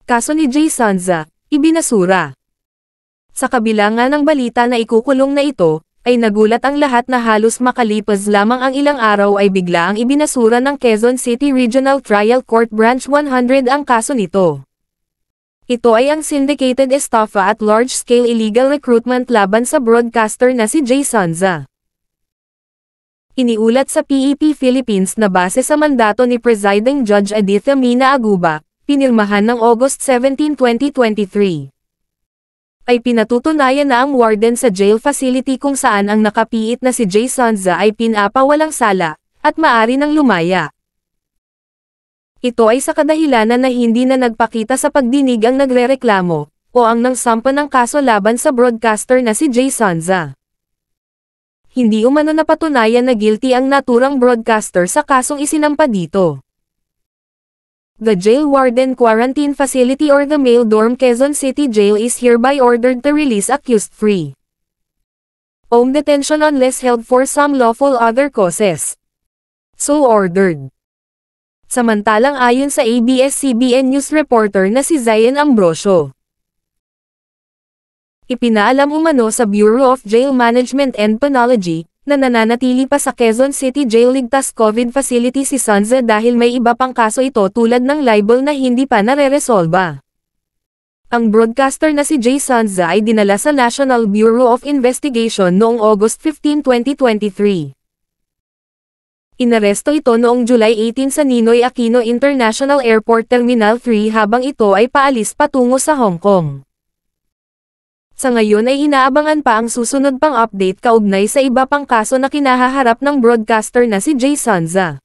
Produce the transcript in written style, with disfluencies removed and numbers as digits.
Kaso ni Jay Sanza, ibinasura. Sa kabila nga ng balita na ikukulong na ito, ay nagulat ang lahat na halos makalipas lamang ang ilang araw ay bigla ang ibinasura ng Quezon City Regional Trial Court Branch 100 ang kaso nito. Ito ay ang syndicated estafa at large-scale illegal recruitment laban sa broadcaster na si Jay Sanza. Iniulat sa PEP Philippines na base sa mandato ni Presiding Judge Aditya Mina Aguba, pinirmahan ng August 17, 2023. Ay pinatutunayan na ang warden sa jail facility kung saan ang nakapiit na si Jay Sanza ay pinapawalang sala, at maari nang lumaya. Ito ay sa kadahilanan na hindi na nagpakita sa pagdinig ang nagrereklamo, o ang nangsampa ng kaso laban sa broadcaster na si Jay Sanza. Hindi umano napatunayan na guilty ang naturang broadcaster sa kasong isinampa dito. The Jail Warden Quarantine Facility or the Male Dorm Quezon City Jail is hereby ordered to release accused free. Home detention unless held for some lawful other causes. So ordered. Samantalang ayon sa ABS-CBN News reporter na si Zion Ambrosio, ipinaalam umano sa Bureau of Jail Management and Penology, na nananatili pa sa Quezon City Jail ligtas COVID facility si Sanza dahil may iba pang kaso ito tulad ng libel na hindi pa nareresolba. Ang broadcaster na si Jay Sanza ay dinala sa National Bureau of Investigation noong August 15, 2023. Inaresto ito noong July 18 sa Ninoy Aquino International Airport Terminal 3 habang ito ay paalis patungo sa Hong Kong. Sa ngayon ay inaabangan pa ang susunod pang update kaugnay sa iba pang kaso na kinahaharap ng broadcaster na si Jay Sanza.